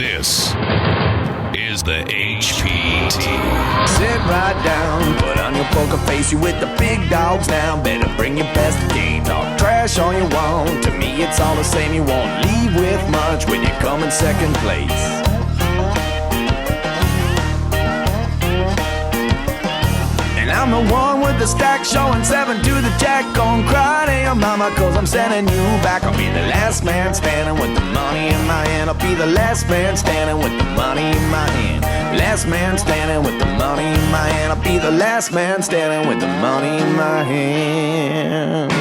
This is the HPT. Sit right down, put on your poker face. You with the big dogs now. Better bring your best game. Talk trash all you want. To me, it's all the same. You won't leave with much when you come in second place. I'm the one with the stack showing 7 to the jack. Gon' cry to your mama cause I'm sending you back. I'll be the last man standing with the money in my hand. I'll be the last man standing with the money in my hand. Last man standing with the money in my hand. I'll be the last man standing with the money in my hand.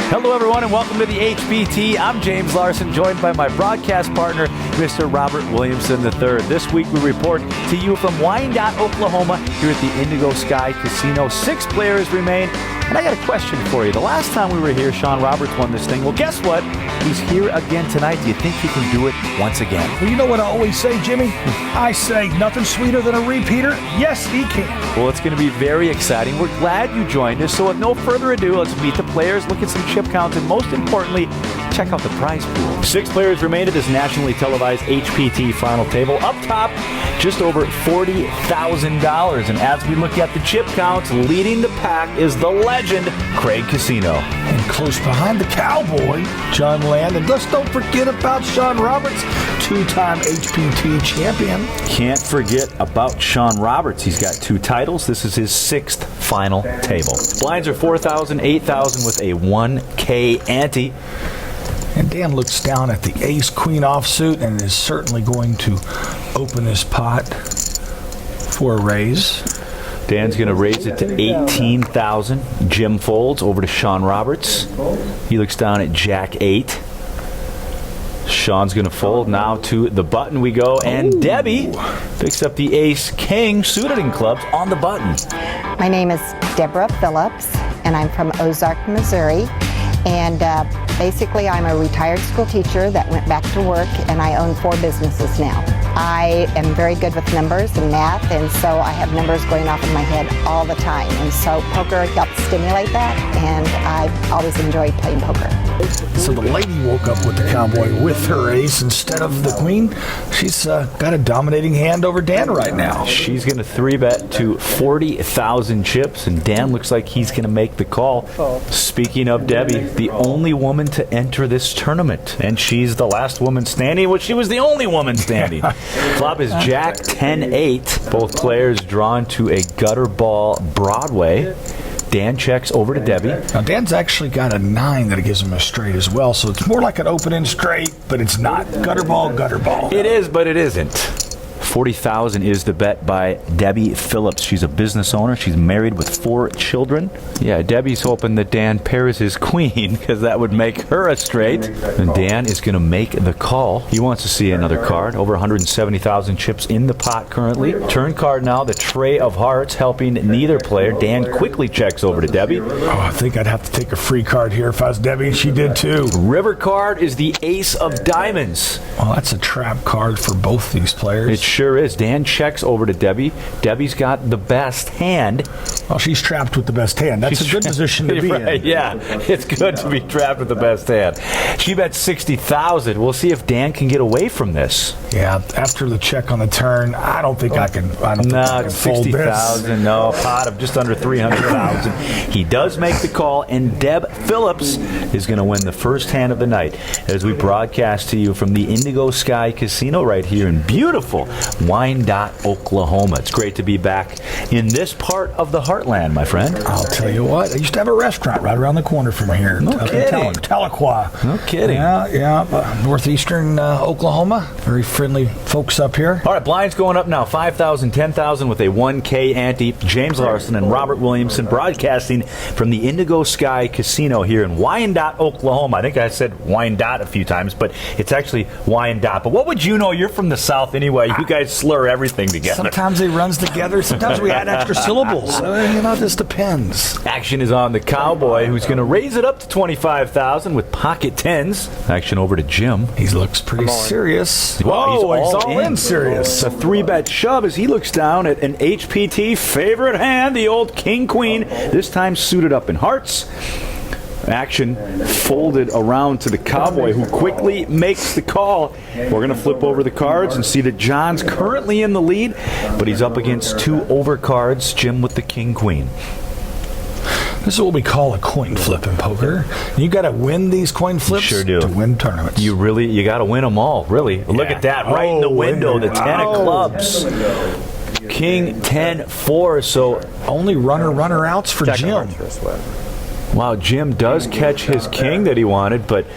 Hello, everyone, and welcome to the HBT. I'm Jaymz Larson, joined by my broadcast partner, Mr. Robert Williamson III. This week, we report to you from Wyandotte, Oklahoma, here at the Indigo Sky Casino. 6 players remain, and I got a question for you. The last time we were here, Shawn Roberts won this thing. Well, guess what? He's here again tonight. Do you think he can do it once again? Well, you know what I always say, Jimmy? I say nothing sweeter than a repeater. Yes, he can. Well, it's going to be very exciting. We're glad you joined us. So with no further ado, let's meet the players, look at some chip counts, and most importantly, check out the prize pool. 6 players remain at this nationally televised HPT final table. Up top, just over $40,000. And as we look at the chip counts, leading the pack is the legend, Craig Casino. And close behind the cowboy, John Land. And let's don't forget about Shawn Roberts, 2-time HPT champion. Can't forget about Shawn Roberts. He's got 2 titles. This is his 6th final table. Blinds are 4,000, 8,000 with a 1K ante. And Dan looks down at the ace-queen offsuit and is certainly going to open this pot for a raise. Dan's going to raise it to 18,000. Jim folds over to Shawn Roberts. He looks down at Jack 8. Shawn's going to fold now to the button we go, and Debbie picks up the ace-king suited in clubs on the button. My name is Debra Phillips, and I'm from Ozark, Missouri. And basically, I'm a retired school teacher that went back to work, and I own 4 businesses now. I am very good with numbers and math, and so I have numbers going off in my head all the time. And so poker helps stimulate that, and I've always enjoyed playing poker. So the lady woke up with the cowboy with her ace instead of the queen. She's got a dominating hand over Dan right now. She's going to 3-bet to 40,000 chips, and Dan looks like he's going to make the call. Speaking of Debbie, the only woman to enter this tournament, and she's the last woman standing. Well, she was the only woman standing. Flop is Jack 10-8. Both players drawn to a gutter ball Broadway. Dan checks over to Debbie. Now, Dan's actually got a 9 that gives him a straight as well, so it's more like an open-end straight, but it's not. Gutter ball, gutter ball. It is, but it isn't. 40,000 is the bet by Debra Phillips. She's a business owner. She's married with 4 children. Yeah, Debbie's hoping that Dan pairs his queen because that would make her a straight. And Dan is going to make the call. He wants to see another card. Over 170,000 chips in the pot currently. Turn card now, the Tray of Hearts, helping neither player. Dan quickly checks over to Debbie. Oh, I think I'd have to take a free card here if I was Debbie, and she did too. River card is the Ace of Diamonds. Well, that's a trap card for both these players. It sure is. Dan checks over to Debbie. Debbie's got the best hand. Well, she's trapped with the best hand. That's a good position to be in. Yeah, it's good to be trapped with the best hand. She bet 60,000. We'll see if Dan can get away from this. Yeah, after the check on the turn, I don't think I can. I don't think I can fold 60,000. No, a pot of just under 300,000. He does make the call, and Deb Phillips is going to win the first hand of the night as we broadcast to you from the Indigo Sky Casino right here in beautiful Wyandotte, Oklahoma. It's great to be back in this part of the Heartland, my friend. I'll tell you what, I used to have a restaurant right around the corner from here. No kidding. Tahlequah. No kidding. Yeah. Northeastern Oklahoma. Very friendly folks up here. All right, blinds going up now. 5,000, 10,000 with a 1K ante. Jaymz Larson and Robert Williamson broadcasting from the Indigo Sky Casino here in Wyandotte, Oklahoma. I think I said Wyandotte a few times, but it's actually Wyandotte. But what would you know? You're from the South anyway. You guys slur everything together. Sometimes it runs together. Sometimes we add extra syllables. It just depends. Action is on the cowboy, who's going to raise it up to 25,000 with pocket tens. Action over to Jim. He looks pretty serious. Whoa, he's all in serious. It's a 3-bet shove as he looks down at an HPT favorite hand, the old king-queen, this time suited up in hearts. Action folded around to the cowboy, who quickly makes the call. We're going to flip over the cards and see that John's currently in the lead, but he's up against 2 over cards. Jim with the king-queen. This is what we call a coin flip in poker. You got to win these coin flips sure do. to win tournaments. You got to win them all, really. Look at that, right in the window, the 10 of clubs. King 10-4, so only runner-outs for Jim. Wow, Jim does catch his king that he wanted, but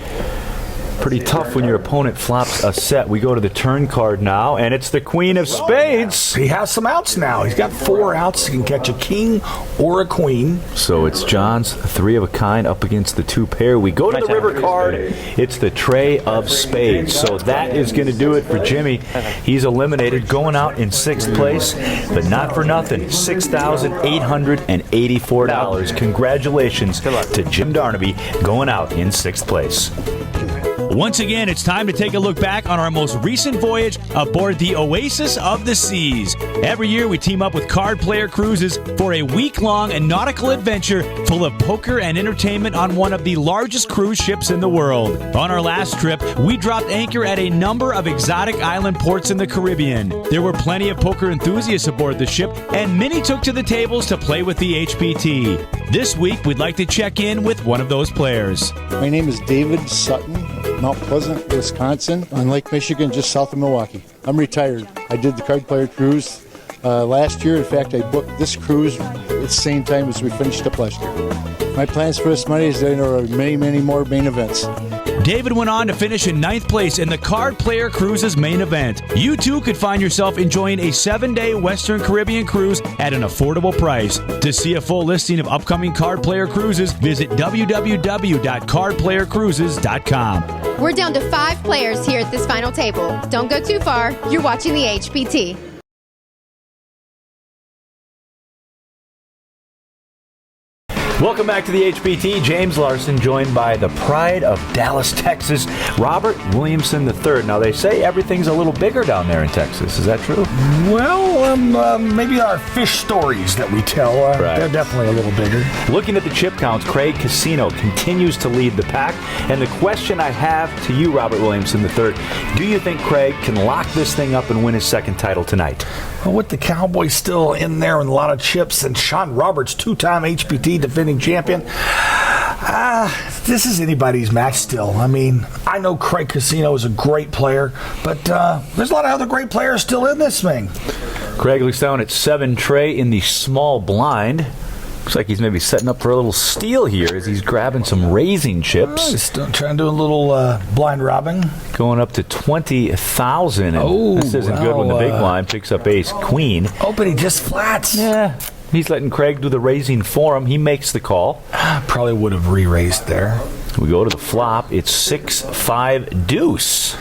pretty tough when your opponent flops a set. We go to the turn card now, and it's the queen of spades. He has some outs now. He's got 4 outs. He can catch a king or a queen. So it's John's 3 of a kind up against the 2 pair. We go to the river card. It's the trey of spades. So that is going to do it for Jimmy. He's eliminated, going out in 6th place, but not for nothing. $6,884. Congratulations to Jim Darnaby, going out in 6th place. Once again, it's time to take a look back on our most recent voyage aboard the Oasis of the Seas. Every year, we team up with Card Player Cruises for a week-long nautical adventure full of poker and entertainment on one of the largest cruise ships in the world. On our last trip, we dropped anchor at a number of exotic island ports in the Caribbean. There were plenty of poker enthusiasts aboard the ship, and many took to the tables to play with the HPT. This week, we'd like to check in with one of those players. My name is David Sutton, Mount Pleasant, Wisconsin, on Lake Michigan, just south of Milwaukee. I'm retired. I did the Card Player Cruise last year. In fact, I booked this cruise at the same time as we finished up last year. My plans for this money is there are many, many more main events. David went on to finish in 9th place in the Card Player Cruises main event. You too could find yourself enjoying a 7-day Western Caribbean cruise at an affordable price. To see a full listing of upcoming Card Player Cruises, visit www.cardplayercruises.com. We're down to 5 players here at this final table. Don't go too far. You're watching the HPT. Welcome back to the HPT. Jaymz Larson, joined by the pride of Dallas, Texas, Robert Williamson III. Now, they say everything's a little bigger down there in Texas. Is that true? Well, maybe our fish stories that we tell, they're definitely a little bigger. Looking at the chip counts, Craig Casino continues to lead the pack. And the question I have to you, Robert Williamson III, do you think Craig can lock this thing up and win his 2nd title tonight? Well, with the Cowboys still in there and a lot of chips, and Shawn Roberts, 2-time HPT defending champion, this is anybody's match still. I mean, I know Craig Casino is a great player, but there's a lot of other great players still in this thing. Craig looks down at 7 trey in the small blind. Looks like he's maybe setting up for a little steal here as he's grabbing some raising chips. He's still trying to do a little blind robbing. Going up to 20,000. This isn't good when the big blind picks up ace queen. Oh, but he just flats. Yeah. He's letting Craig do the raising for him. He makes the call. Probably would have re-raised there. We go to the flop. It's 6-5 deuce.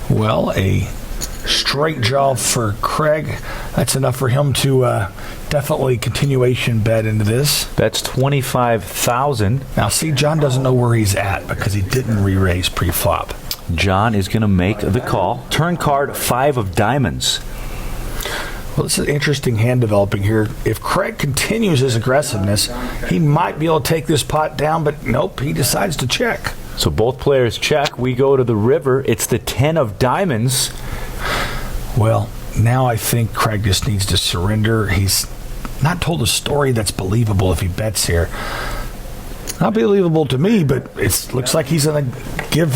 Well, a straight jaw for Craig. That's enough for him to definitely continuation bet into this. That's 25,000. Now, see, John doesn't know where he's at because he didn't re-raise pre-flop. John is going to make the call. Turn card 5 of diamonds. Well, this is an interesting hand developing here. If Craig continues his aggressiveness, he might be able to take this pot down, but nope, he decides to check. So both players check. We go to the river. It's the 10 of diamonds. Well, now I think Craig just needs to surrender. He's not told a story that's believable if he bets here. Not believable to me, but it looks like he's going to give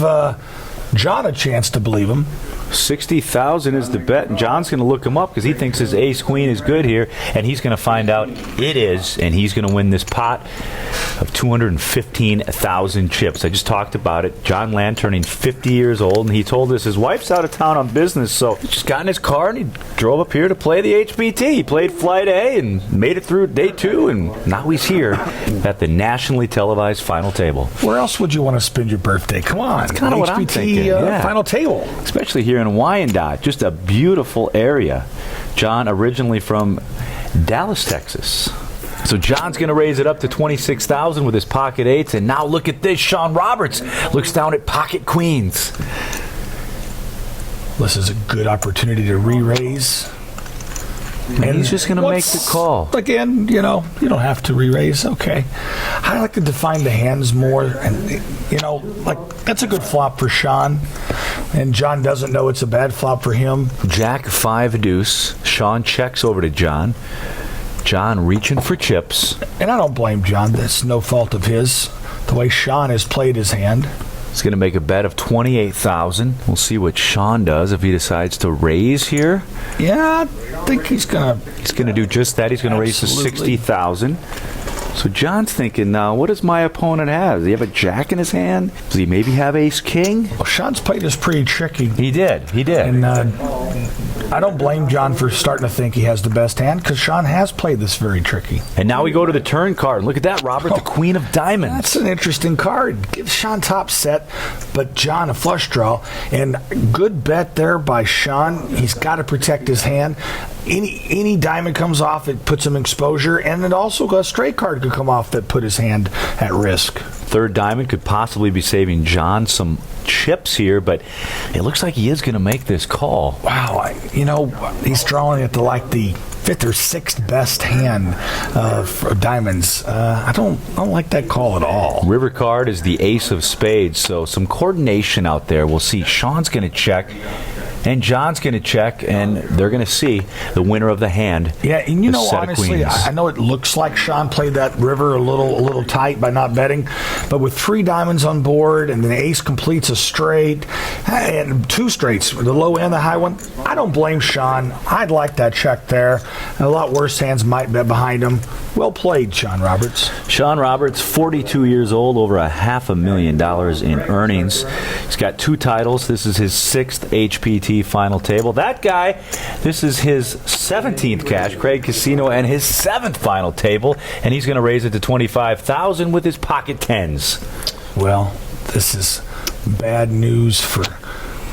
John a chance to believe him. 60,000 is the bet, and John's going to look him up because he thinks his ace queen is good here, and he's going to find out it is, and he's going to win this pot of 215,000 chips. I just talked about it. John Land turning 50 years old, and he told us his wife's out of town on business, so he just got in his car and he drove up here to play the HPT. He played Flight A and made it through day 2, and now he's here at the nationally televised final table. Where else would you want to spend your birthday? Come on. That's kind of what I'm thinking. Final table. Especially here in Wyandotte, just a beautiful area. John originally from Dallas, Texas. So John's going to raise it up to 26,000 with his pocket 8s, and now look at this. Shawn Roberts looks down at pocket queens. This is a good opportunity to re-raise. And he's just going to make the call. Again, you don't have to re-raise. Okay. I like to define the hands more. And, that's a good flop for Shawn. And John doesn't know it's a bad flop for him. Jack 5 deuce. Shawn checks over to John. John reaching for chips. And I don't blame John. That's no fault of his. The way Shawn has played his hand. He's going to make a bet of $28,000. We'll see what Shawn does if he decides to raise here. Yeah, I think he's going to... He's going to do just that. He's going to raise to $60,000. So John's thinking now, what does my opponent have? Does he have a jack in his hand? Does he maybe have ace-king? Well, Shawn's played this pretty tricky. He did. And I don't blame John for starting to think he has the best hand, because Shawn has played this very tricky. And now we go to the turn card. Look at that, Robert, the Queen of Diamonds. That's an interesting card. Gives Shawn top set, but John a flush draw. And good bet there by Shawn. He's got to protect his hand. Any diamond comes off, it puts him in exposure, and it also a straight card could come off that put his hand at risk. Third diamond could possibly be saving John some chips here, but it looks like he is going to make this call. Wow, he's drawing at the fifth or sixth best hand for diamonds. I don't like that call at all. River card is the ace of spades, so some coordination out there. We'll see. Shawn's going to check. And John's going to check, and they're going to see the winner of the hand. Yeah, and honestly, I know it looks like Shawn played that river a little tight by not betting, but with 3 diamonds on board, and the ace completes a straight, and 2 straights, the low and the high one, I don't blame Shawn. I'd like that check there. A lot worse hands might bet behind him. Well played, Shawn Roberts. Shawn Roberts, 42 years old, over $500,000 in earnings. He's got 2 titles. This is his 6th HPT final table. That guy, this is his 17th cash, Craig Casino, and his 7th final table, and he's going to raise it to $25,000 with his pocket tens. Well, this is bad news for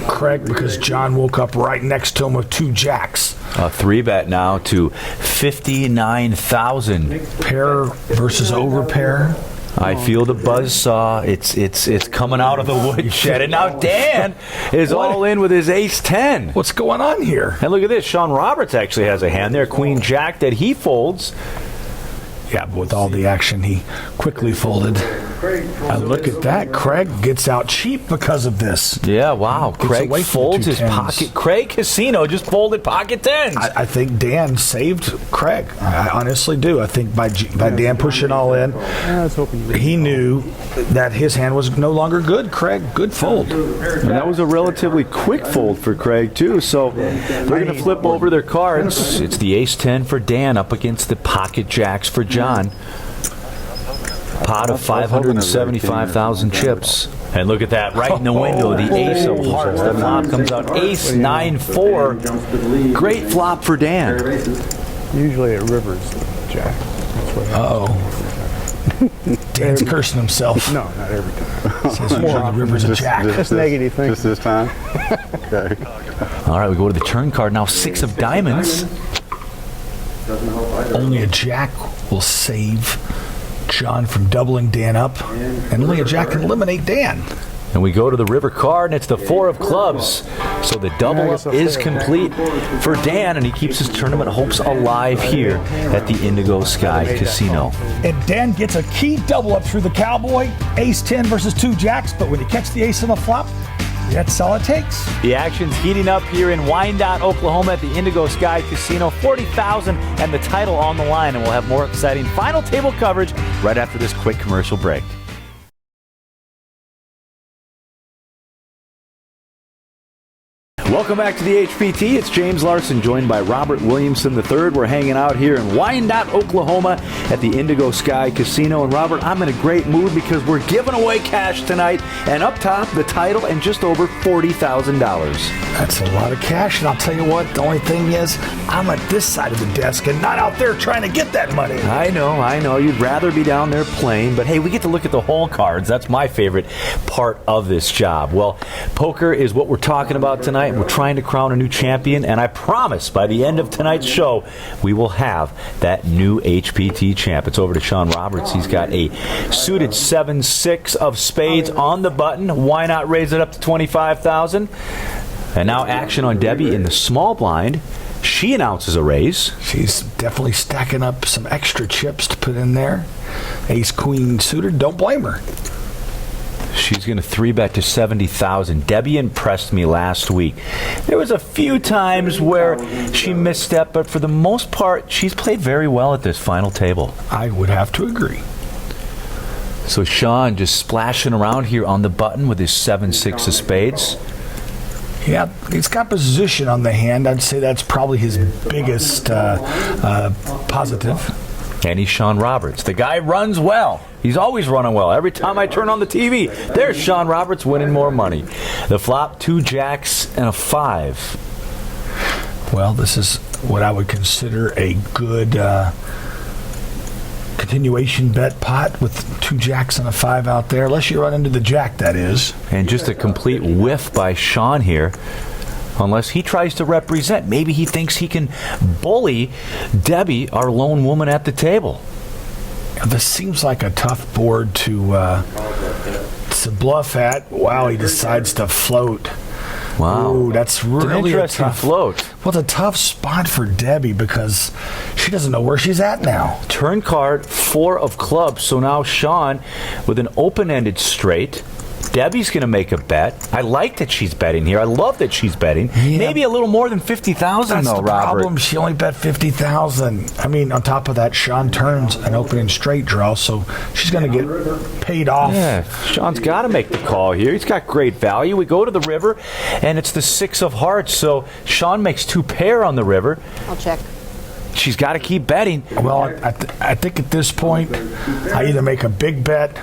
Craig, because John woke up right next to him with 2 jacks. A 3-bet now to $59,000. Pair versus over pair. I feel the buzzsaw. It's coming out of the woodshed. And now Dan is all in with his ace-10. What's going on here? And look at this. Shawn Roberts actually has a hand there. Queen-jack that he folds. Yeah, but with all the action, he quickly folded. Look at that. Craig gets out cheap because of this. Yeah, wow. Craig folds his pocket. Craig Casino just folded pocket tens. I think Dan saved Craig. I honestly do. I think by Dan pushing all in, he knew that his hand was no longer good. Craig, good fold. And that was a relatively quick fold for Craig, too. So they're going to flip over their cards. It's the ace-10 for Dan up against the pocket jacks for John. Pot of 575,000 chips. And look at that, right in the window, the ace of hearts. The flop comes out ace 9-4. Great flop for Dan. Usually it rivers jack. Uh-oh. Dan's cursing himself. No, not every time. Says usually the river's a jack. That's negative thing. Just this time? Okay. All right, we go to the turn card now. 6 of diamonds. Only a jack will save John from doubling Dan up, and only a jack can eliminate Dan. And we go to the river card, and it's the 4 of clubs. So the double up is complete for Dan, and he keeps his tournament hopes alive here at the Indigo Sky Casino. And Dan gets a key double up through the cowboy, ace-10 versus 2 jacks, but when you catch the ace on the flop, that's all it takes. The action's heating up here in Wyandotte, Oklahoma at the Indigo Sky Casino. $40,000 and the title on the line, and we'll have more exciting final table coverage right after this quick commercial break. Welcome back to the HPT. It's Jaymz Larson, joined by Robert Williamson III. We're hanging out here in Wyandotte, Oklahoma at the Indigo Sky Casino. And Robert, I'm in a great mood because we're giving away cash tonight. And up top, the title and just over $40,000. That's a lot of cash. And I'll tell you what, the only thing is, I'm at this side of the desk and not out there trying to get that money. I know. You'd rather be down there playing. But hey, we get to look at the hole cards. That's my favorite part of this job. Well, poker is what we're talking about tonight. We're trying to crown a new champion, and I promise by the end of tonight's show, we will have that new HPT champ. It's over to Shawn Roberts. He's got a suited 7-6 of spades on the button. Why not raise it up to $25,000? And now action on Debbie in the small blind. She announces a raise. She's definitely stacking up some extra chips to put in there. Ace queen suited. Don't blame her. She's going to 3-bet to 70,000. Debbie impressed me last week. There was a few times where she misstepped, but for the most part, she's played very well at this final table. I would have to agree. So Shawn just splashing around here on the button with his 7-6 of spades. Yeah, he's got position on the hand. I'd say that's probably his biggest positive. And he's Shawn Roberts. The guy runs well. He's always running well. Every time I turn on the TV, there's Shawn Roberts winning more money. The flop, 2 jacks and a 5. Well, this is what I would consider a good continuation bet pot with 2 jacks and a 5 out there, unless you run into the jack, that is. And just a complete whiff by Shawn here. Unless he tries to represent. Maybe he thinks he can bully Debbie, our lone woman at the table. This seems like a tough board to bluff at. Wow, he decides to float. Wow. Ooh, that's really an interesting float. Well, it's a tough spot for Debbie because she doesn't know where she's at now. Turn card, 4 of clubs. So now Shawn with an open-ended straight. Debbie's going to make a bet. I like that she's betting here. I love that she's betting. Yeah. Maybe a little more than 50,000 though, That's the Robert. problem. She only bet 50,000. I mean, on top of that, Shawn turns an opening straight draw, so she's going to get paid off. Yeah, Shawn's got to make the call here. He's got great value. We go to the river, and it's the 6 of hearts. So Shawn makes 2 pair on the river. I'll check. She's got to keep betting. Well, I think at this point, I either make a big bet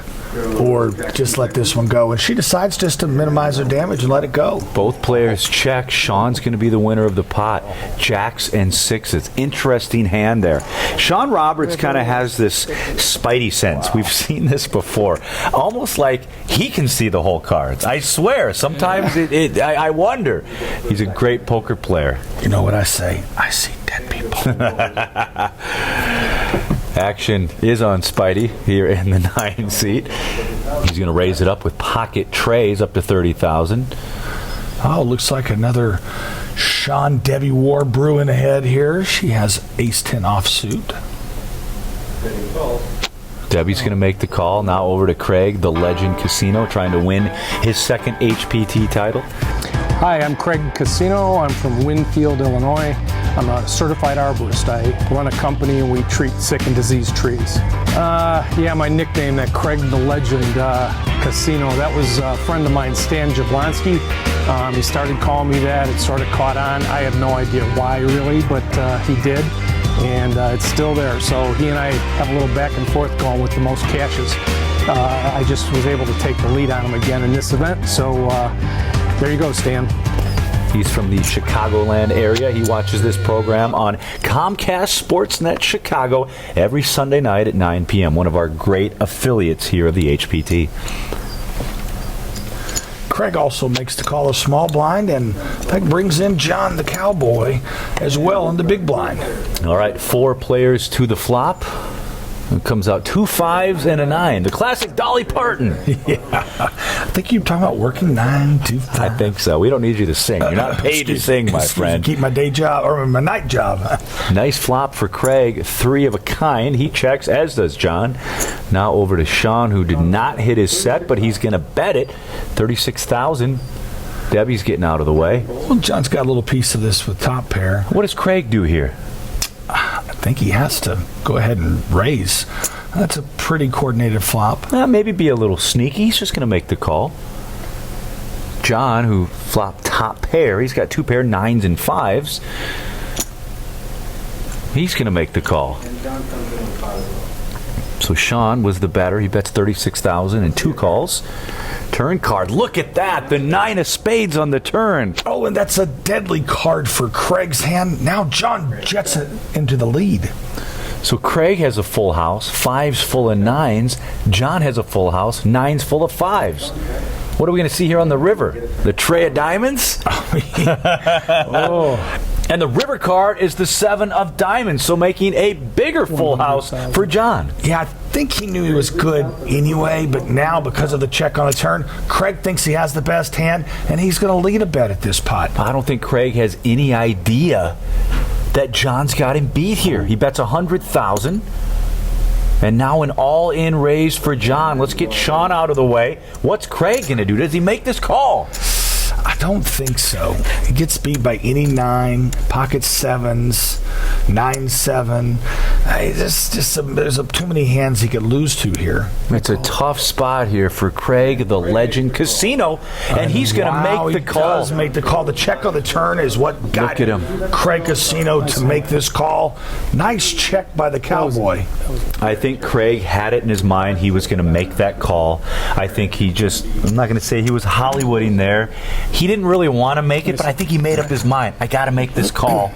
or just let this one go. And she decides just to minimize her damage and let it go. Both players check. Shawn's going to be the winner of the pot. Jacks and 6s. Interesting hand there. Shawn Roberts kind of has this spidey sense. We've seen this before. Almost like he can see the whole cards. I swear. Sometimes I wonder. He's a great poker player. You know what I say? I see dead people. Action is on Spidey here in the 9 seat. He's going to raise it up with pocket trays up to 30,000. Oh, looks like another Shawn Debbie war brewing ahead here. She has ace-10 offsuit. Debbie's going to make the call. Now over to Craig, the Legend Casino, trying to win his 2nd HPT title. Hi, I'm Craig Casino. I'm from Winfield, Illinois. I'm a certified arborist. I run a company and we treat sick and diseased trees. Yeah, my nickname, that Craig the Legend Casino, that was a friend of mine, Stan Jablonski. He started calling me that. It sort of caught on. I have no idea why really, but he did. And it's still there. So he and I have a little back and forth going with the most cashes. I just was able to take the lead on him again in this event. So there you go, Stan. He's from the Chicagoland area. He watches this program on Comcast Sportsnet Chicago every Sunday night at 9 p.m. One of our great affiliates here of the HPT. Craig also makes the call of small blind, and that brings in John the Cowboy as well in the big blind. All right, 4 players to the flop. It comes out 2 5s and a 9. The classic Dolly Parton. Yeah. I think you're talking about working 9 to 5. I think so. We don't need you to sing. You're not paid to sing, my friend. Keep my day job, or my night job. Nice flop for Craig. 3 of a kind. He checks, as does John. Now over to Shawn, who did not hit his set, but he's going to bet it. 36,000. Debbie's getting out of the way. Well, John's got a little piece of this with top pair. What does Craig do here? I think he has to go ahead and raise. That's a pretty coordinated flop. Maybe be a little sneaky. He's just going to make the call. John, who flopped top pair, he's got 2 pair 9s and 5s. He's going to make the call. So Shawn was the better. He bets 36,000 and 2 calls. Turn card. Look at that. The 9 of spades on the turn. Oh, and that's a deadly card for Craig's hand. Now John jets it into the lead. So Craig has a full house, 5s full of 9s. John has a full house, 9s full of 5s. What are we going to see here on the river? The tray of diamonds? Oh. And the river card is the 7 of diamonds, so making a bigger full house for John. Yeah, I think he knew he was good anyway, but now because of the check on the turn, Craig thinks he has the best hand, and he's going to lead a bet at this pot. I don't think Craig has any idea that John's got him beat here. He bets $100,000. And now an all-in raise for John. Let's get Shawn out of the way. What's Craig going to do? Does he make this call? I don't think so. He gets beat by any 9, pocket 7s, 9-7. There's too many hands he could lose to here. It's a tough spot here for Craig, the legend Casino, and he's going to make the call. He does make the call. The check on the turn is what got Craig Casino to make this call. Nice check by the Cowboy. I think Craig had it in his mind he was going to make that call. I think he I'm not going to say he was Hollywooding there. He didn't really want to make it, but I think he made up his mind. I got to make this call.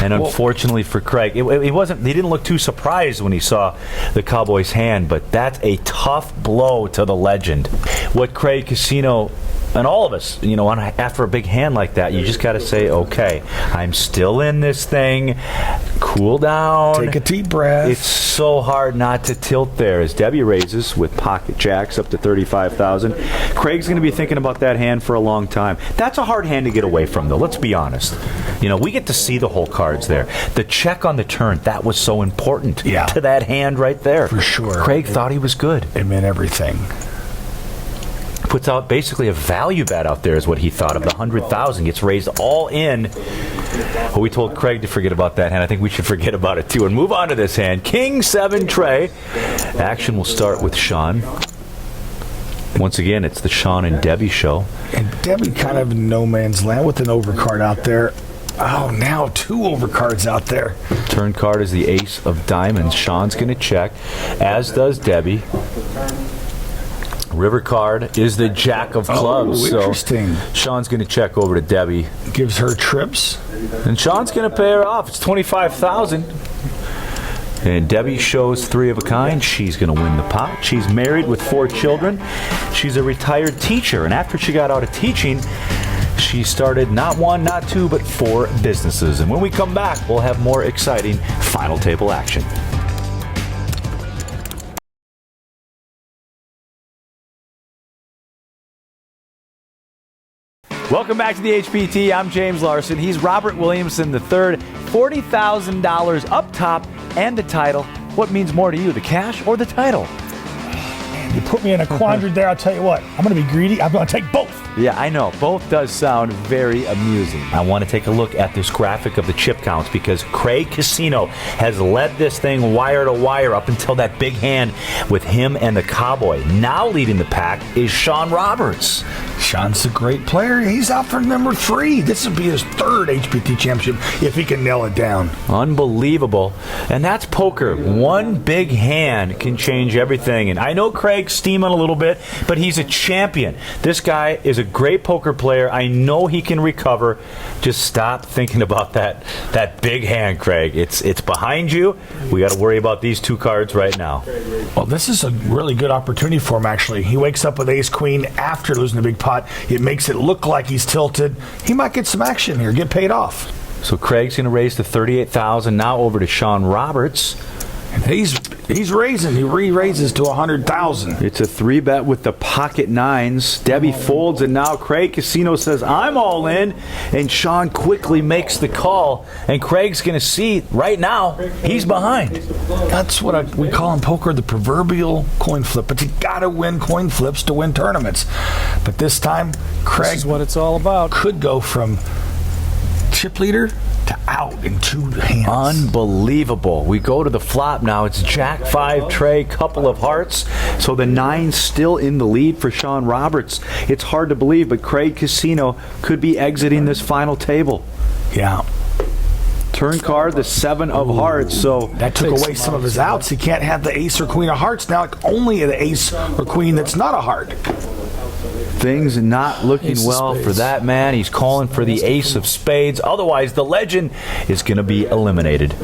And unfortunately for Craig, he didn't look too surprised when he saw the Cowboys' hand, but that's a tough blow to the legend. What Craig Casino and all of us, after a big hand like that, you just got to say, okay, I'm still in this thing. Cool down. Take a deep breath. It's so hard not to tilt there as Debbie raises with pocket jacks up to $35,000. Craig's going to be thinking about that hand for a long time. That's a hard hand to get away from, though. Let's be honest. We get to see the whole cards there. The check on the turn, that was so important to that hand right there. For sure. Craig thought he was good. It meant everything. Puts out basically a value bet out there is what he thought of. The $100,000 gets raised all in. Well, we told Craig to forget about that hand. I think we should forget about it too and move on to this hand. King 7 tray. Action will start with Shawn. Once again, it's the Shawn and Debbie show. And Debbie kind of in no man's land with an overcard out there. Oh, now 2 overcards out there. Turn card is the ace of diamonds. Shawn's going to check, as does Debbie. River card is the jack of clubs. Interesting. So Shawn's going to check over to Debbie. Gives her trips. And Shawn's going to pay her off. It's $25,000. And Debbie shows 3 of a kind. She's going to win the pot. She's married with 4 children. She's a retired teacher. And after she got out of teaching, she started not 1, not 2, but 4 businesses. And when we come back, we'll have more exciting final table action. Welcome back to the HPT. I'm Jaymz Larson. He's Robert Williamson III. $40,000 up top and the title. What means more to you, the cash or the title? You put me in a quandary there. I'll tell you what. I'm going to be greedy. I'm going to take both. Yeah, I know. Both does sound very amusing. I want to take a look at this graphic of the chip counts because Craig Casino has led this thing wire to wire up until that big hand with him and the Cowboy. Now leading the pack is Shawn Roberts. Shawn's a great player. He's out for number 3. This will be his 3rd HPT championship if he can nail it down. Unbelievable. And that's poker. One big hand can change everything. And I know Craig's steaming a little bit, but he's a champion. This guy is a great poker player. I know he can recover. Just stop thinking about that big hand, Craig. It's behind you. We got to worry about these 2 cards right now. Well, this is a really good opportunity for him, actually. He wakes up with ace-queen after losing the big pot. It makes it look like he's tilted. He might get some action here, get paid off. So Craig's going to raise to $38,000. Now over to Shawn Roberts. He's raising. He re-raises to $100,000. It's a 3-bet with the pocket 9s. Debbie folds, and now Craig Casino says, I'm all in. And Shawn quickly makes the call. And Craig's going to see right now he's behind. That's what we call in poker the proverbial coin flip. But you got to win coin flips to win tournaments. But this time, Craig, this is what it's all about. Could go from chip leader to out in 2 hands. Unbelievable. We go to the flop now. It's Jack 5 tray, couple of hearts. So the 9's still in the lead for Shawn Roberts. It's hard to believe, but Craig Casino could be exiting this final table. Yeah. Turn card, the 7 of hearts. So that took away some of his outs. He can't have the ace or queen of hearts now. Only the ace or queen that's not a heart. Things not looking well for that man. He's calling for the ace of spades. Otherwise, the legend is going to be eliminated.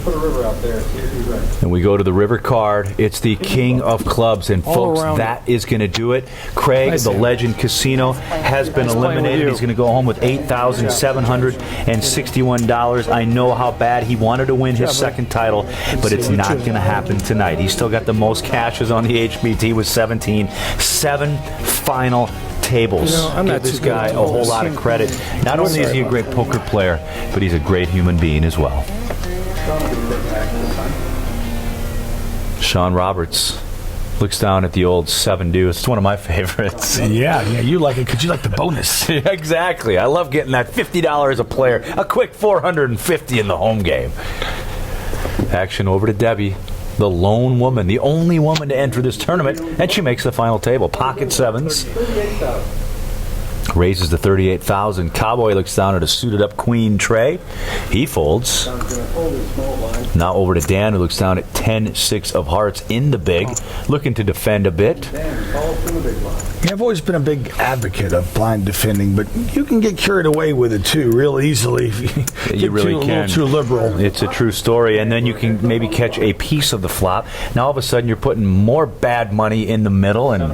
Put a river out there. And we go to the river card. It's the king of clubs. And folks, that is going to do it. Craig, the legend Casino, has been eliminated. He's going to go home with $8,761. I know how bad he wanted to win his second title, but it's not going to happen tonight. He's still got the most cashes on the HBT with 17. 7 final tables. I'm Give not this too good guy at a whole tables. lot of credit. Not only is he a great poker player, but he's a great human being as well. Shawn Roberts looks down at the old 7 deuce. It's one of my favorites. Yeah, you like it because you like the bonus. Yeah, exactly. I love getting that $50 a player. A quick $450 in the home game. Action over to Debbie, the lone woman, the only woman to enter this tournament, and she makes the final table. Pocket sevens. Raises to 38,000. Cowboy looks down at a suited up queen tray. He folds. Now over to Dan, who looks down at 10-6 of hearts in the big, looking to defend a bit. Yeah, I've always been a big advocate of blind defending, but you can get carried away with it too, real easily. If you really get can. A little too liberal. It's a true story, and then you can maybe catch a piece of the flop. Now all of a sudden you're putting more bad money in the middle, and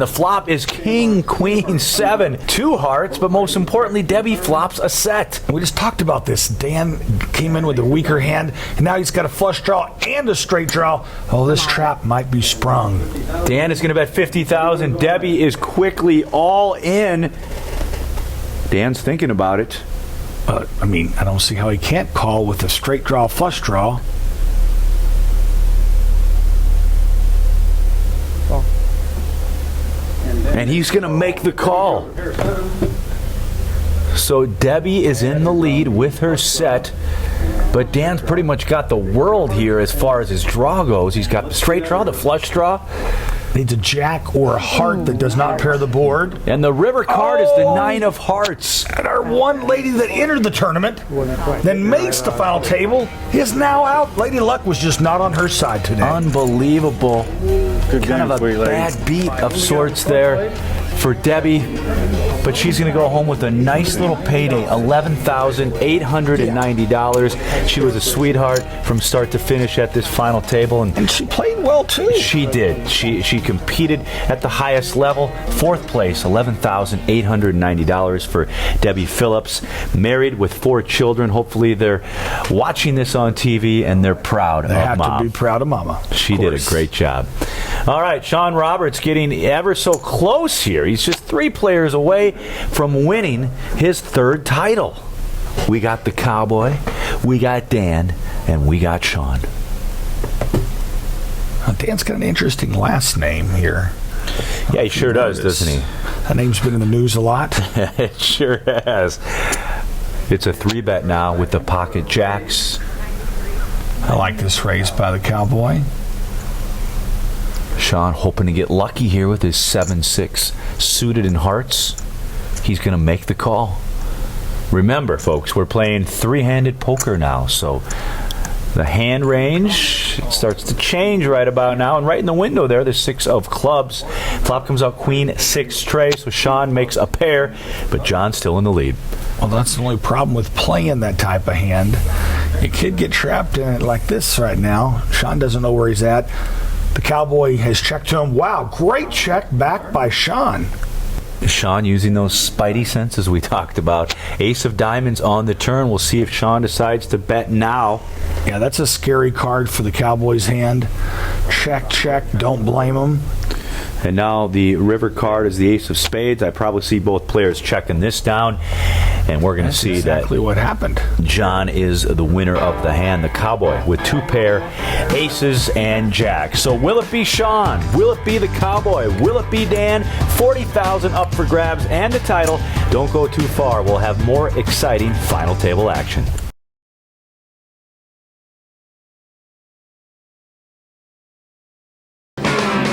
the flop is king, queen, 7, 2 hearts, but most importantly, Debbie flops a set. We just talked about this. Dan came in with a weaker hand, and now he's got a flush draw and a straight draw. Oh, this trap might be sprung. Dan is going to bet 50,000. Debbie is quickly all in. Dan's thinking about it. I don't see how he can't call with a straight draw, flush draw. And he's going to make the call. So Debbie is in the lead with her set, but Dan's pretty much got the world here as far as his draw goes. He's got the straight draw, the flush draw. Needs a jack or a heart that does not pair the board. And the river card is the 9 of hearts. And our one lady that entered the tournament, then makes the final table, is now out. Lady Luck was just not on her side today. Unbelievable. Good Kind of a bad beat of sorts there for Debbie, but she's going to go home with a nice little payday, $11,890. She was a sweetheart from start to finish at this final table, and she played well too. She did. She competed at the highest level. 4th place, $11,890 for Debbie Phillips. Married with 4 children. Hopefully they're watching this on TV and they're proud of Mom. They have to be proud of Mama. She did a great job. All right, Shawn Roberts getting ever so close here. He's just 3 players away from winning his 3rd title. We got the Cowboy, we got Dan, and we got Shawn. Dan's got an interesting last name here. Yeah, he sure does, doesn't he? That name's been in the news a lot. It sure has. It's a 3-bet now with the pocket jacks. I like this raise by the Cowboy. Shawn hoping to get lucky here with his 7-6 suited in hearts. He's going to make the call. Remember, folks, we're playing 3-handed poker now, so the hand range starts to change right about now, and right in the window there, the 6 of clubs. Flop comes out queen, 6 tray, so Shawn makes a pair, but John's still in the lead. Well, that's the only problem with playing that type of hand. You could get trapped in it like this right now. Shawn doesn't know where he's at. The Cowboy has checked to him. Wow, great check back by Shawn. Shawn using those spidey senses we talked about. Ace of diamonds on the turn. We'll see if Shawn decides to bet now. Yeah, that's a scary card for the Cowboy's hand. Check, check. Don't blame him. And now the river card is the ace of spades. I probably see both players checking this down. And we're going to see exactly what happened. John is the winner of the hand, the Cowboy, with 2 pair aces and jacks. So will it be Shawn? Will it be the Cowboy? Will it be Dan? $40,000 up for grabs and the title. Don't go too far. We'll have more exciting final table action.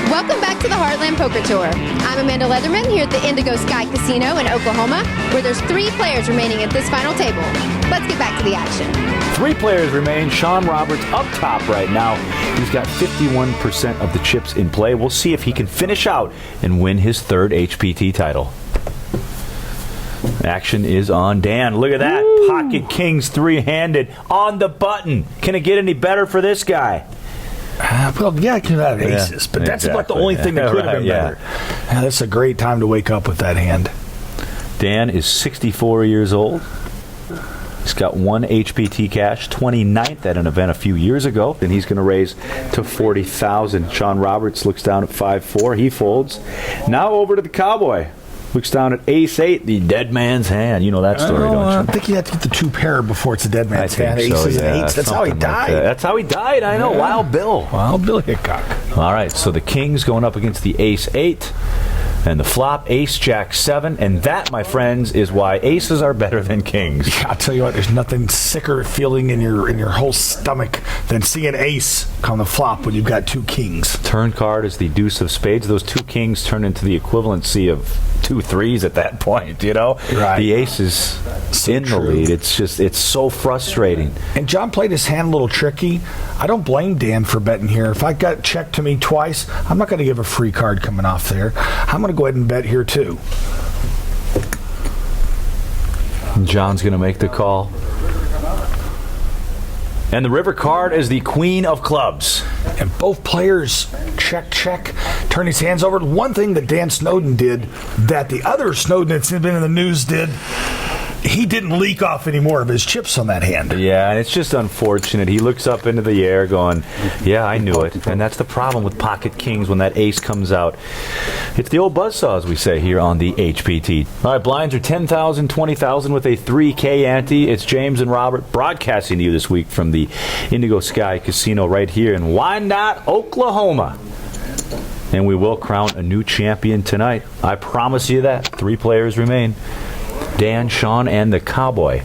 Welcome back to the Heartland Poker Tour. I'm Amanda Leatherman here at the Indigo Sky Casino in Oklahoma, where there's 3 players remaining at this final table. Let's get back to the action. 3 players remain. Shawn Roberts up top right now. He's got 51% of the chips in play. We'll see if he can finish out and win his 3rd HPT title. Action is on Dan. Look at that. Woo! Pocket kings 3-handed on the button. Can it get any better for this guy? Well, yeah, it could have aces, but that's about the only thing that could have been better. Yeah, that's a great time to wake up with that hand. Dan is 64 years old. He's got 1 HPT cash, 29th at an event a few years ago, and he's going to raise to $40,000. Shawn Roberts looks down at 5-4. He folds. Now over to the Cowboy. Looks down at ace-8, the dead man's hand. You know that story, don't you? I think you have to get the 2 pair before it's a dead man's hand. Aces and 8s. That's how he died. That's how he died, I know. Wild Bill. Wild Bill Hickok. All right, so the kings going up against the ace-8. And the flop, ace-jack-7. And that, my friends, is why aces are better than kings. Yeah, I'll tell you what, there's nothing sicker feeling in your whole stomach than seeing ace on the flop when you've got 2 kings. Turn card is the deuce of spades. Those 2 kings turn into the equivalency of 2 3s at that point, you know? Right. The ace is in the lead. It's so frustrating. And John played his hand a little tricky. I don't blame Dan for betting here. If I got checked to me twice, I'm not going to give a free card coming off there. I'm going to go ahead and bet here too. John's going to make the call. And the river card is the queen of clubs. And both players check, turn his hands over. One thing that Dan Snowden did that the other Snowden that's been in the news did, he didn't leak off any more of his chips on that hand. Yeah, and it's just unfortunate. He looks up into the air going, yeah, I knew it. And that's the problem with pocket kings when that ace comes out. It's the old buzzsaw, as we say here on the HPT. All right, blinds are 10,000, 20,000 with a 3K ante. It's Jaymz and Robert broadcasting to you this week from the Indigo Sky Casino right here in Wyandotte, Oklahoma. And we will crown a new champion tonight. I promise you that. 3 players remain. Dan, Shawn, and the Cowboy.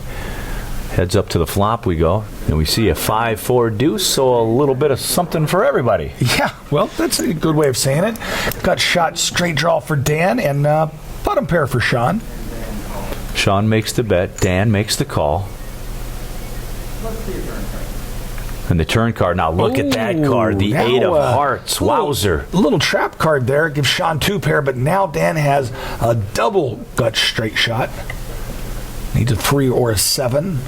Heads up to the flop we go, and we see a 5-4 deuce, so a little bit of something for everybody. Yeah, well, that's a good way of saying it. Got shot straight draw for Dan, and bottom pair for Shawn. Shawn makes the bet. Dan makes the call. And the turn card. Now look at that card, the 8 of hearts. Wowzer. A little trap card there. Gives Shawn 2 pair, but now Dan has a double gut straight shot. Needs a 3 or a 7.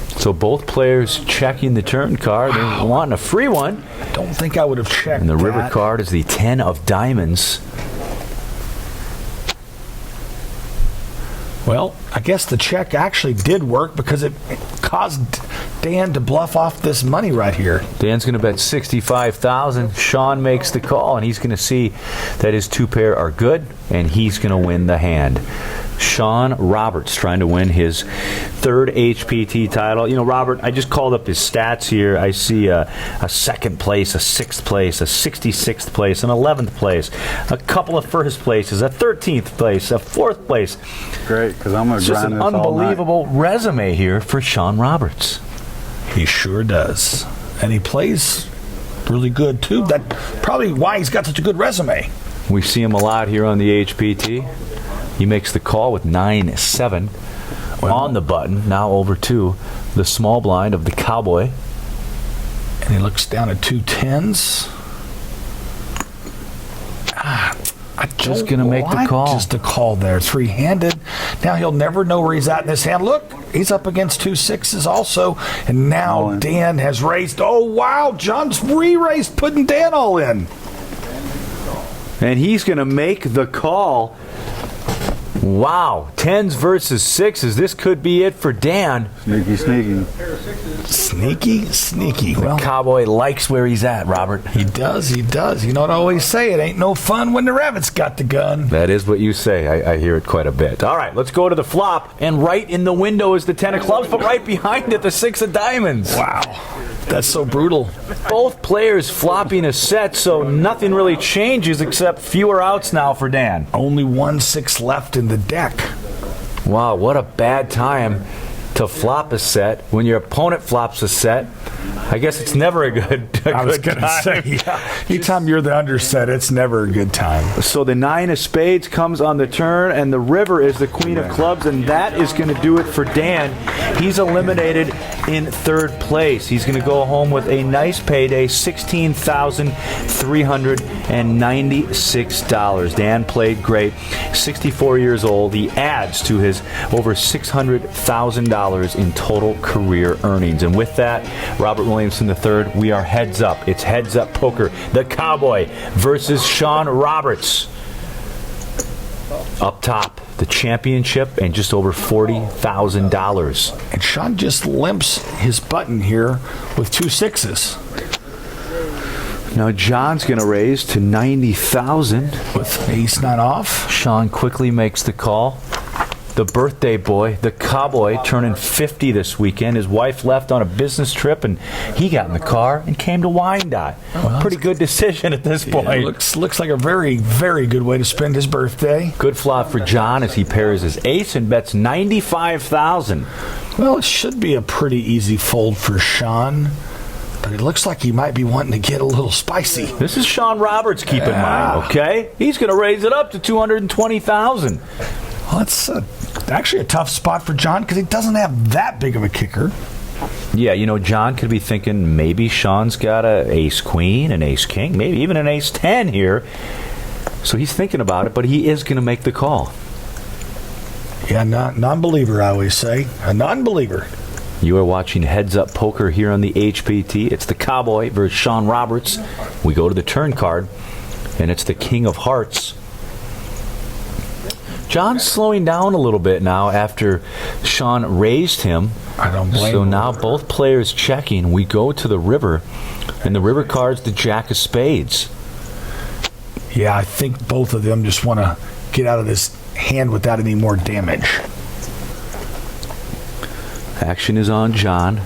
So both players checking the turn card. Wow. They're wanting a free one. I don't think I would have checked And the river card is the 10 of diamonds. Well, I guess the check actually did work because it caused Dan to bluff off this money right here. Dan's going to bet $65,000. Shawn makes the call, and he's going to see that his 2 pair are good, and he's going to win the hand. Shawn Roberts trying to win his 3rd HPT title. You know, Robert, I just called up his stats here. I see a 2nd place, a 6th place, a 66th place, an 11th place, a couple of 1st places, a 13th place, a 4th place. Great, because I'm going to grind this all night. Just an unbelievable resume here for Shawn Roberts. He sure does. And he plays really good, too. That's probably why he's got such a good resume. We see him a lot here on the HPT. He makes the call with 9-7 on the button. Now over to the small blind of the Cowboy. And he looks down at 2 10s. I just going to make the call. Just a call there. 3-handed. Now he'll never know where he's at in this hand. Look, he's up against 2 6s also. And now Dan has raised. Oh, wow. John's re-raised, putting Dan all in. And he's going to make the call. Wow, 10s versus 6s. This could be it for Dan. Sneaky. Well, the Cowboy likes where he's at, Robert. He does. You know what I always say? It ain't no fun when the rabbit's got the gun. That is what you say. I hear it quite a bit. All right, let's go to the flop. And right in the window is the 10 of clubs, but right behind it, the 6 of diamonds. Wow. That's so brutal. Both players flopping a set, so nothing really changes except fewer outs now for Dan. Only 1 6 left in the deck. Wow, what a bad time to flop a set when your opponent flops a set. I guess it's never a good time. I was going to say, yeah. Anytime you're the underset, it's never a good time. So the 9 of spades comes on the turn, and the river is the queen of clubs, and that is going to do it for Dan. He's eliminated in 3rd place. He's going to go home with a nice payday, $16,396. Dan played great. 64 years old. He adds to his over $600,000 in total career earnings. And with that, Robert Williamson III, we are heads up. It's heads up poker. The Cowboy versus Shawn Roberts. Up top, the championship and just over $40,000. And Shawn just limps his button here with 2 6s. Now John's going to raise to 90,000 with ace nine off. Shawn quickly makes the call. The birthday boy, the cowboy, turning 50 this weekend. His wife left on a business trip, and he got in the car and came to Wyandotte. Well, pretty good decision at this point. Yeah, looks like a very, very good way to spend his birthday. Good flop for John as he pairs his ace and bets 95,000. Well, it should be a pretty easy fold for Shawn, but it looks like he might be wanting to get a little spicy. This is Shawn Roberts, keep in mind, okay? He's going to raise it up to 220,000. Well, that's actually a tough spot for John because he doesn't have that big of a kicker. Yeah, John could be thinking maybe Shawn's got an ace-queen, an ace-king, maybe even an ace-10 here. So he's thinking about it, but he is going to make the call. Yeah, non-believer, I always say. A non-believer. You are watching Heads Up Poker here on the HPT. It's the Cowboy versus Shawn Roberts. We go to the turn card, and it's the King of Hearts. John's slowing down a little bit now after Shawn raised him. I don't blame him. So now both players checking. We go to the river, and the river card's the Jack of Spades. Yeah, I think both of them just want to get out of this hand without any more damage. Action is on John.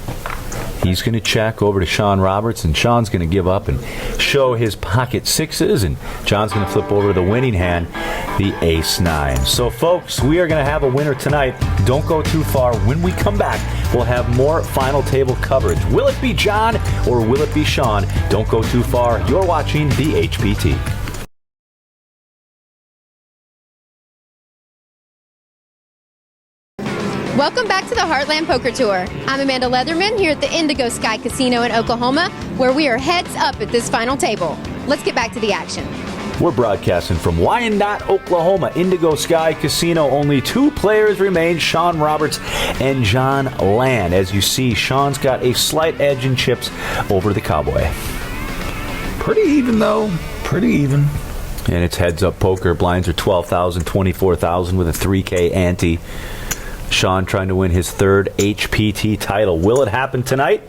He's going to check over to Shawn Roberts, and Shawn's going to give up and show his pocket sixes, and John's going to flip over the winning hand, the ace-9. So, folks, we are going to have a winner tonight. Don't go too far. When we come back, we'll have more final table coverage. Will it be John or will it be Shawn? Don't go too far. You're watching the HPT. Welcome back to the Heartland Poker Tour. I'm Amanda Leatherman here at the Indigo Sky Casino in Oklahoma, where we are heads up at this final table. Let's get back to the action. We're broadcasting from Wyandotte, Oklahoma, Indigo Sky Casino. Only two players remain, Shawn Roberts and John Land. As you see, Shawn's got a slight edge in chips over the Cowboy. Pretty even, though. Pretty even. And it's heads up poker. Blinds are 12,000, 24,000 with a 3K ante. Shawn trying to win his third HPT title. Will it happen tonight?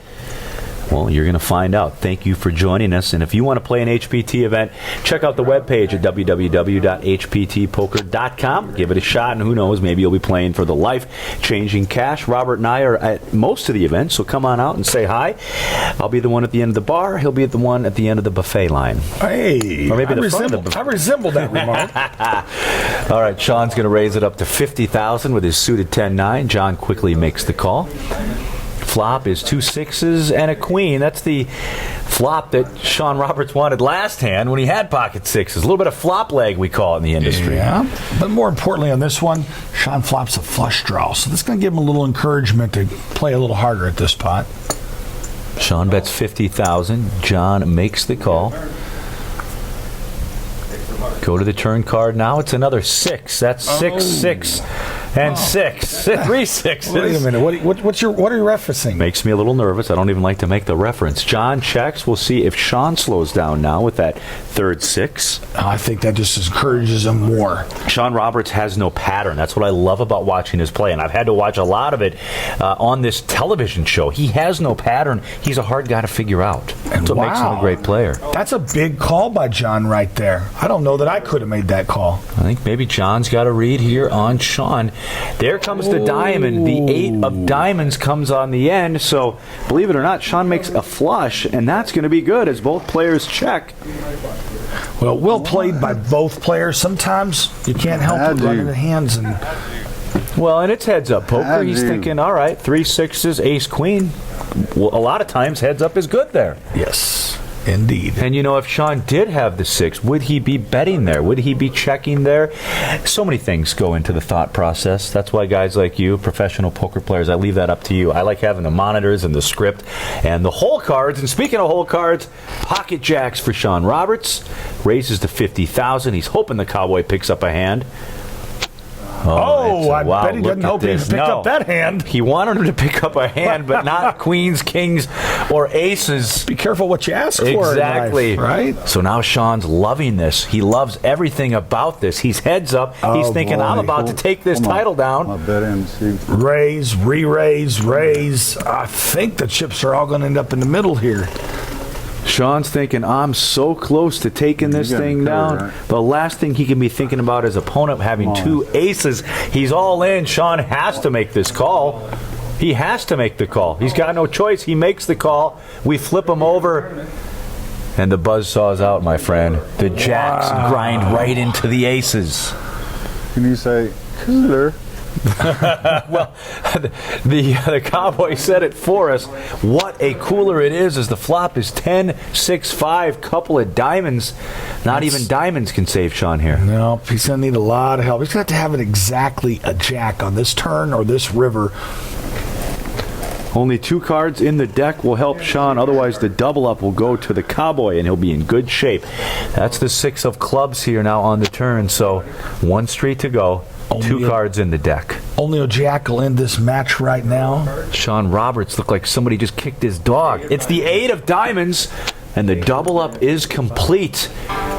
Well, you're going to find out. Thank you for joining us. And if you want to play an HPT event, check out the webpage at www.hptpoker.com. Give it a shot, and who knows, maybe you'll be playing for the life-changing cash. Robert and I are at most of the events, so come on out and say hi. I'll be the one at the end of the bar. He'll be the one at the end of the buffet line. Hey, or maybe I resemble that remark. All right, Shawn's going to raise it up to 50,000 with his suited 10-9. John quickly makes the call. Flop is 2 sixes and a queen. That's the flop that Shawn Roberts wanted last hand when he had pocket sixes. A little bit of flop leg, we call it in the industry. Yeah, but more importantly on this one, Shawn flops a flush draw. So this is going to give him a little encouragement to play a little harder at this pot. Shawn bets 50,000. John makes the call. Go to the turn card now. It's another 6. That's 6, 6, and 6. 3 sixes. Wait a minute. What are you referencing? Makes me a little nervous. I don't even like to make the reference. John checks. We'll see if Shawn slows down now with that third 6. I think that just encourages him more. Shawn Roberts has no pattern. That's what I love about watching his play, and I've had to watch a lot of it on this television show. He has no pattern. He's a hard guy to figure out. That's what makes him a great player. That's a big call by John right there. I don't know that I could have made that call. I think maybe John's got a read here on Shawn. There comes the diamond. The 8 of diamonds comes on the end. So, believe it or not, Shawn makes a flush, and that's going to be good as both players check. Well, well played by both players. Sometimes you can't help but run into hands. Well, and it's heads up poker. He's thinking, all right, 3 sixes, ace, queen. Well, a lot of times heads up is good there. Yes. Indeed. And if Shawn did have the 6, would he be betting there? Would he be checking there? So many things go into the thought process. That's why guys like you, professional poker players, I leave that up to you. I like having the monitors and the script and the hole cards. And speaking of hole cards, pocket jacks for Shawn Roberts. Raises to 50,000. He's hoping the Cowboy picks up a hand. I bet he didn't hope he picked up that hand. He wanted him to pick up a hand, but not queens, kings, or aces. Be careful what you ask for. Exactly. In life, right? So now Shawn's loving this. He loves everything about this. He's heads up. He's thinking, I'm about to take this title down. Raise, re-raise, raise. I think the chips are all going to end up in the middle here. Shawn's thinking, I'm so close to taking this thing down. Right? The last thing he can be thinking about is opponent having two aces. He's all in. Shawn has to make this call. He has to make the call. He's got no choice. He makes the call. We flip him over. And the buzzsaw's out, my friend. The jacks grind right into the aces. Can you say, cooler? Well, the Cowboy said it for us. What a cooler it is as the flop is 10, 6, 5, couple of diamonds. Not even diamonds can save Shawn here. No, he's going to need a lot of help. He's going to have exactly a jack on this turn or this river. Only 2 cards in the deck will help Shawn. Otherwise, the double up will go to the Cowboy, and he'll be in good shape. That's the 6 of clubs here now on the turn. So 1 street to go. 2 cards in the deck. Only a jack will end this match right now. Shawn Roberts looked like somebody just kicked his dog. It's the 8 of diamonds, and the double up is complete.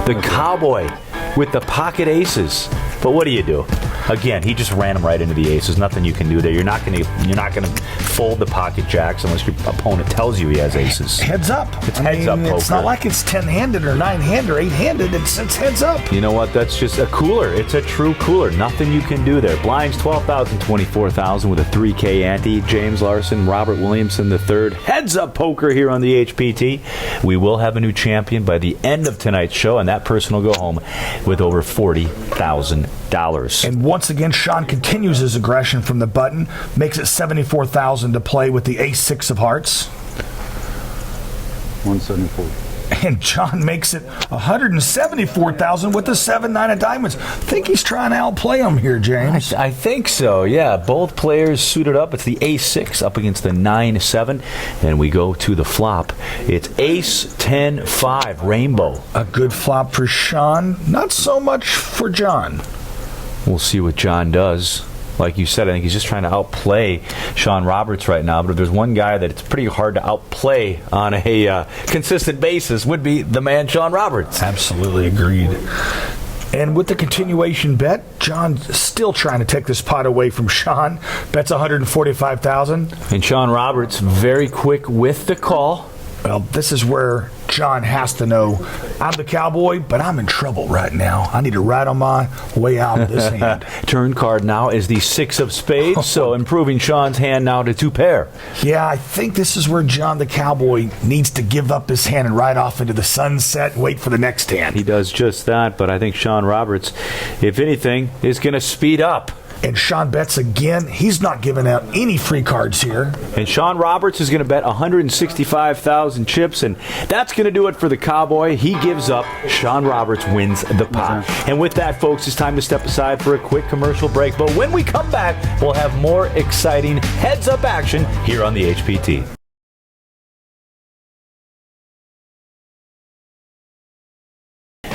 The Cowboy with the pocket aces. But what do you do? Again, he just ran him right into the aces. Nothing you can do there. You're not going to fold the pocket jacks unless your opponent tells you he has aces. Heads up. It's heads up poker. It's not like it's 10-handed or 9-handed or 8-handed. It's heads up. You know what? That's just a cooler. It's a true cooler. Nothing you can do there. Blinds 12,000, 24,000 with a 3K ante. Jaymz, Larson, Robert Williamson III. Heads up poker here on the HPT. We will have a new champion by the end of tonight's show, and that person will go home with over $40,000. And once again, Shawn continues his aggression from the button, makes it $74,000 to play with the ace-6 of hearts. 174. And John makes it $174,000 with the 7-9 of diamonds. I think he's trying to outplay him here, James. I think so, yeah. Both players suited up. It's the ace-6 up against the 9-7. And we go to the flop. It's ace-10-5, rainbow. A good flop for Shawn. Not so much for John. We'll see what John does. Like you said, I think he's just trying to outplay Shawn Roberts right now. But if there's one guy that it's pretty hard to outplay on a consistent basis, would be the man Shawn Roberts. Absolutely agreed. And with the continuation bet, John's still trying to take this pot away from Shawn. Bets $145,000. And Shawn Roberts very quick with the call. Well, this is where John has to know, I'm the Cowboy, but I'm in trouble right now. I need to ride on my way out of this hand. Turn card now is the 6 of spades, so improving Shawn's hand now to 2 pair. Yeah, I think this is where John the Cowboy needs to give up his hand and ride off into the sunset and wait for the next hand. He does just that, but I think Shawn Roberts, if anything, is going to speed up. And Shawn bets again. He's not giving out any free cards here. And Shawn Roberts is going to bet 165,000 chips, and that's going to do it for the Cowboy. He gives up. Shawn Roberts wins the pot. And with that, folks, it's time to step aside for a quick commercial break. But when we come back, we'll have more exciting heads-up action here on the HPT.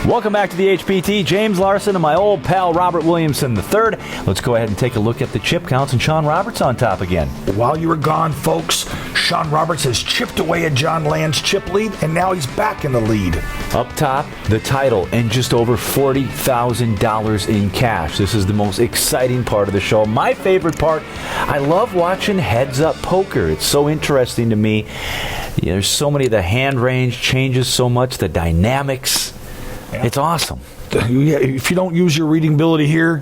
Welcome back to the HPT. Jaymz, Larson, and my old pal Robert Williamson III. Let's go ahead and take a look at the chip counts, and Shawn Roberts on top again. While you were gone, folks, Shawn Roberts has chipped away at John Land's chip lead, and now he's back in the lead. Up top, the title, and just over $40,000 in cash. This is the most exciting part of the show. My favorite part, I love watching heads-up poker. It's so interesting to me. There's so many, the hand range changes so much, the dynamics. It's awesome. If you don't use your reading ability here,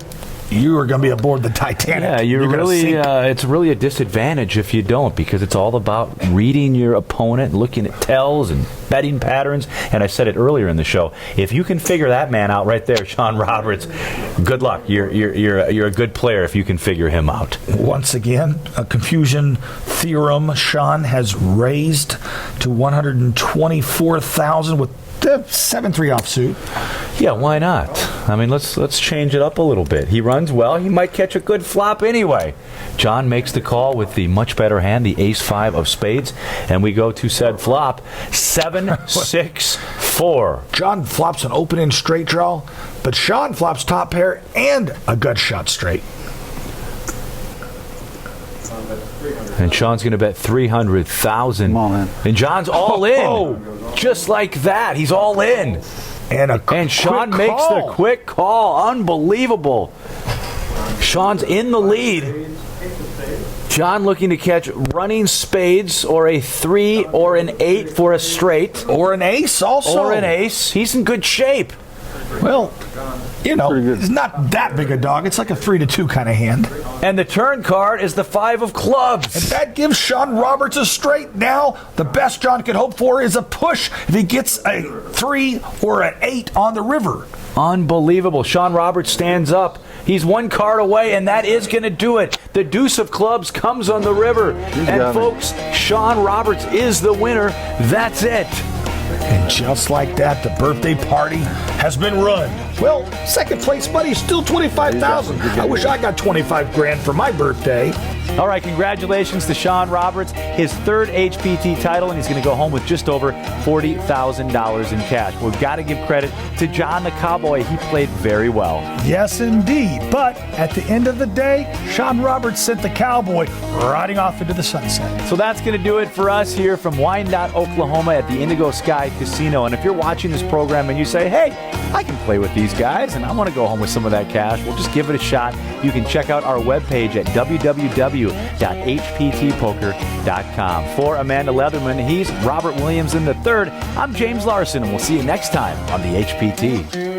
you are going to be aboard the Titanic. Yeah, you're really. It's really a disadvantage if you don't, because it's all about reading your opponent, looking at tells and betting patterns. And I said it earlier in the show. If you can figure that man out right there, Shawn Roberts, good luck. You're a good player if you can figure him out. Once again, a confusion theorem. Shawn has raised to $124,000 with the 7-3 offsuit. Yeah, why not? I mean, let's change it up a little bit. He runs well. He might catch a good flop anyway. John makes the call with the much better hand, the ace-5 of spades, and we go to said flop, 7-6-4. John flops an open-end straight draw, but Shawn flops top pair and a gut shot straight. And Shawn's going to bet $300,000. Come on, man. And John's all in. Just like that. He's all in. And Shawn makes the quick call. Unbelievable. Shawn's in the lead. John looking to catch running spades or a 3 or an 8 for a straight. Or an ace also. Or an ace. He's in good shape. Well, you know, it's not that big a dog. It's like a 3-2 kind of hand. And the turn card is the 5 of clubs. And that gives Shawn Roberts a straight. Now, the best John could hope for is a push if he gets a 3 or an 8 on the river. Unbelievable. Shawn Roberts stands up. He's 1 card away, and that is going to do it. The deuce of clubs comes on the river. And folks, Shawn Roberts is the winner. That's it. And just like that, the birthday party has been run. Well, second place money is still $25,000. I wish I got $25,000 for my birthday. All right, congratulations to Shawn Roberts, his 3rd HPT title, and he's going to go home with just over $40,000 in cash. We've got to give credit to John the Cowboy. He played very well. Yes, indeed. But at the end of the day, Shawn Roberts sent the Cowboy riding off into the sunset. So that's going to do it for us here from Wyandotte, Oklahoma at the Indigo Sky Casino. And if you're watching this program and you say, hey, I can play with these guys and I want to go home with some of that cash, well, just give it a shot. You can check out our webpage at www.hptpoker.com. For Amanda Leatherman, he's Robert Williamson III. I'm Jaymz Larson, and we'll see you next time on the HPT.